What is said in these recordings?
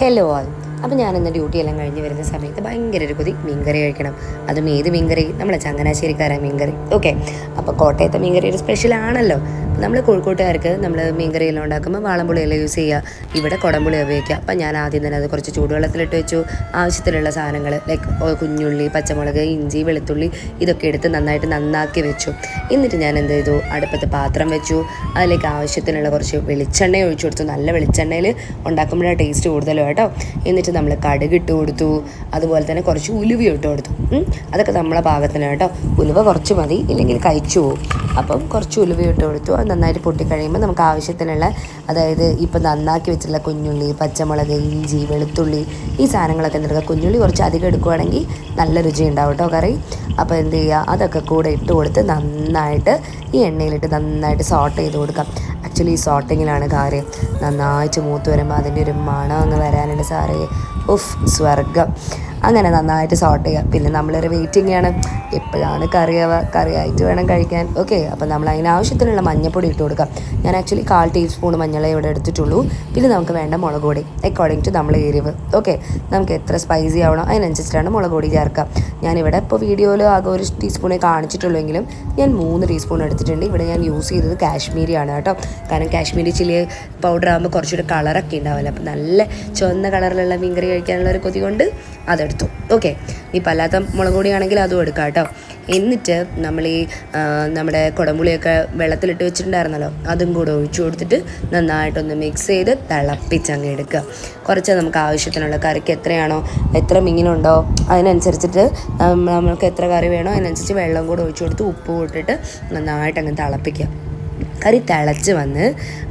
Hello ആൾ. അപ്പോൾ ഞാനിന്ന് ഡ്യൂട്ടിയെല്ലാം കഴിഞ്ഞ് വരുന്ന സമയത്ത് ഭയങ്കര ഒരു കൊതി മീൻകറി കഴിക്കണം. അതും ഏത് മീൻകറി? നമ്മളെ ചങ്ങനാശ്ശേരിക്കാരായ മീൻകറി. ഓക്കെ, അപ്പോൾ കോട്ടയത്തെ മീൻകറി ഒരു സ്പെഷ്യൽ ആണല്ലോ. നമ്മൾ കോഴിക്കോട്ടുകാർക്ക് നമ്മൾ മീൻകറിയെല്ലാം ഉണ്ടാക്കുമ്പോൾ വാളംപുളിയെല്ലാം യൂസ് ചെയ്യുക, ഇവിടെ കുടംപുളി ഉപയോഗിക്കുക. അപ്പം ഞാൻ ആദ്യം തന്നെ അത് കുറച്ച് ചൂടുവെള്ളത്തിലിട്ട് വെച്ചു. ആവശ്യത്തിലുള്ള സാധനങ്ങൾ ലൈക്ക് കുഞ്ഞുള്ളി, പച്ചമുളക്, ഇഞ്ചി, വെളുത്തുള്ളി ഇതൊക്കെ എടുത്ത് നന്നാക്കി വെച്ചു. എന്നിട്ട് ഞാൻ എന്ത് ചെയ്തു, അടുപ്പത്ത് പാത്രം വെച്ചു. അതിലേക്ക് ആവശ്യത്തിനുള്ള കുറച്ച് വെളിച്ചെണ്ണ ഒഴിച്ചു കൊടുത്തു. നല്ല വെളിച്ചെണ്ണയിൽ ഉണ്ടാക്കുമ്പോഴാണ് ടേസ്റ്റ് കൂടുതലും കേട്ടോ. എന്നിട്ട് നമ്മൾ കടുക് ഇട്ട് കൊടുത്തു. അതുപോലെ തന്നെ കുറച്ച് ഉലുവ ഇട്ട് കൊടുത്തു. അതൊക്കെ നമ്മളെ പാകത്തിന് കേട്ടോ. ഉലുവ കുറച്ച് മതി, ഇല്ലെങ്കിൽ കഴിച്ചു പോകും. അപ്പം കുറച്ച് ഉലുവ ഇട്ട് കൊടുത്തു. അത് നന്നായിട്ട് പൊട്ടിക്കഴിയുമ്പോൾ നമുക്ക് ആവശ്യത്തിനുള്ള, അതായത് ഇപ്പം നന്നാക്കി വെച്ചിട്ടുള്ള കുഞ്ഞുള്ളി, പച്ചമുളക്, ഇഞ്ചി, വെളുത്തുള്ളി ഈ സാധനങ്ങളൊക്കെ എന്തെടുക്കുക. കുഞ്ഞുള്ളി കുറച്ച് അധികം എടുക്കുകയാണെങ്കിൽ നല്ല രുചി ഉണ്ടാവും കേട്ടോ കറി. അപ്പോൾ എന്ത് ചെയ്യുക, അതൊക്കെ കൂടെ ഇട്ട് കൊടുത്ത് നന്നായിട്ട് ഈ എണ്ണയിലിട്ട് നന്നായിട്ട് സോട്ട് ചെയ്ത് കൊടുക്കാം. ആക്ച്വലി ഈ സോട്ടിങ്ങിലാണ് കാര്യം. നന്നായിട്ട് മൂത്ത് വരുമ്പോൾ അതിൻ്റെ ഒരു മണം അങ്ങ് വരാനുണ്ട് സാറേ. ഉഫ്, സ്വർഗം. അങ്ങനെ നന്നായിട്ട് സോട്ട് ചെയ്യുക. പിന്നെ നമ്മളൊരു വെയിറ്റിംഗ് ആണ്, എപ്പോഴാണ് കറിയായിട്ട് വേണം കഴിക്കാൻ. ഓക്കെ, അപ്പോൾ നമ്മൾ അതിന് ആവശ്യത്തിനുള്ള മഞ്ഞൾപ്പൊടി ഇട്ട് കൊടുക്കാം. ഞാൻ ആക്ച്വലി 1/4 ടീസ്പൂൺ മഞ്ഞളെ ഇവിടെ എടുത്തിട്ടുള്ളൂ. പിന്നെ നമുക്ക് വേണ്ട മുളക് പൊടി അക്കോർഡിംഗ് ടു നമ്മളെ എരിവ്. ഓക്കെ, നമുക്ക് എത്ര സ്പൈസി ആവണോ അതിനനുസരിച്ചിട്ടാണ് മുളക് പൊടി ചേർക്കുക. ഞാനിവിടെ ഇപ്പോൾ വീഡിയോയിൽ ആകെ 1 ടീസ്പൂണേ കാണിച്ചിട്ടുള്ളെങ്കിലും ഞാൻ 3 ടീസ്പൂൺ എടുത്തിട്ടുണ്ട്. ഇവിടെ ഞാൻ യൂസ് ചെയ്തത് കാശ്മീരിയാണ് കേട്ടോ. കാരണം കാശ്മീരി ചില്ലി പൗഡർ ആകുമ്പോൾ കുറച്ചുകൂടി കളറൊക്കെ ഉണ്ടാവില്ല. അപ്പോൾ നല്ല ചുവന്ന കളറിലുള്ള മീൻകറി കഴിക്കാനുള്ള ഒരു കൊതി കൊണ്ട് അതെടുത്തു. ഓക്കെ, ഇപ്പോൾ അല്ലാത്ത മുളക് പൊടിയാണെങ്കിൽ അതും എടുക്കാം കേട്ടോ. എന്നിട്ട് നമ്മൾ ഈ നമ്മുടെ കുടംപുളിയൊക്കെ വെള്ളത്തിലിട്ട് വെച്ചിട്ടുണ്ടായിരുന്നല്ലോ, അതും കൂടെ ഒഴിച്ചു കൊടുത്തിട്ട് നന്നായിട്ടൊന്ന് മിക്സ് ചെയ്ത് തിളപ്പിച്ചങ്ങ് എടുക്കുക. കുറച്ച് നമുക്ക് ആവശ്യത്തിനുള്ള കറിക്ക് എത്ര മീനുണ്ടോ അതിനനുസരിച്ചിട്ട് നമുക്ക് എത്ര കറി വേണോ അതിനനുസരിച്ച് വെള്ളം കൂടെ ഒഴിച്ചു കൊടുത്ത് ഉപ്പ് ഇട്ടിട്ട് നന്നായിട്ട് അങ്ങ് തിളപ്പിക്കുക. കറി തിളച്ച് വന്ന്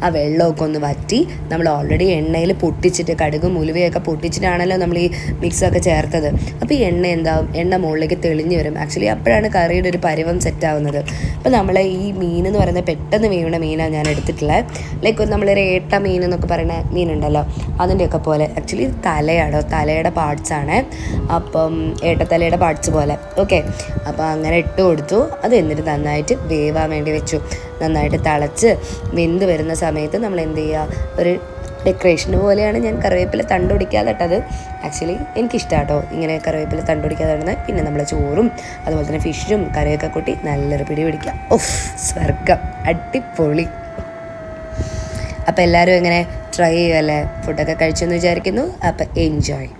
ആ വെള്ളമൊക്കെ ഒന്ന് വറ്റി, നമ്മൾ ഓൾറെഡി എണ്ണയിൽ പൊട്ടിച്ചിട്ട് കടുകും ഉലുവയൊക്കെ പൊട്ടിച്ചിട്ടാണല്ലോ നമ്മൾ ഈ മിക്സൊക്കെ ചേർത്തത്. അപ്പോൾ ഈ എണ്ണ മുകളിലേക്ക് തെളിഞ്ഞ് വരും. ആക്ച്വലി അപ്പോഴാണ് കറിയുടെ ഒരു പരുവം സെറ്റാവുന്നത്. അപ്പോൾ നമ്മൾ ഈ മീൻ എന്ന് പറയുന്നത് പെട്ടെന്ന് വീണ മീനാണ് ഞാൻ എടുത്തിട്ടുള്ളത്. ലൈക്ക് നമ്മളൊരു ഏട്ട മീൻ എന്നൊക്കെ പറയുന്ന മീനുണ്ടല്ലോ, അതിൻ്റെയൊക്കെ പോലെ. ആക്ച്വലി തലയുടെ പാർട്സാണ്. അപ്പം ഏട്ടത്തലയുടെ പാർട്സ് പോലെ. ഓക്കെ, അപ്പോൾ അങ്ങനെ ഇട്ട് കൊടുത്തു. അത് എന്നിട്ട് നന്നായിട്ട് വേവാൻ വേണ്ടി വെച്ചു. നന്നായിട്ട് തിളച്ച് വെന്ത് വരുന്ന സമയത്ത് നമ്മൾ എന്ത് ചെയ്യുക, ഒരു ഡെക്കറേഷന് പോലെയാണ് ഞാൻ കറിവേപ്പില തണ്ടൊടിക്കാതെ ഇട്ടത്. ആക്ച്വലി എനിക്കിഷ്ടമാണ് കേട്ടോ ഇങ്ങനെ കറിവേപ്പില തണ്ടൊടിക്കാതെ ഇടുന്നത്. പിന്നെ നമ്മൾ ചോറും അതുപോലെ തന്നെ ഫിഷും കറിയൊക്കെ കൂട്ടി നല്ലൊരു പിടി പിടിക്കുക. ഓഫ്, സ്വർഗം, അടിപൊളി. അപ്പോൾ എല്ലാവരും എങ്ങനെ ട്രൈ ചെയ്യുമല്ലേ? ഫുഡൊക്കെ കഴിച്ചെന്ന് വിചാരിക്കുന്നു. അപ്പോൾ എൻജോയ്.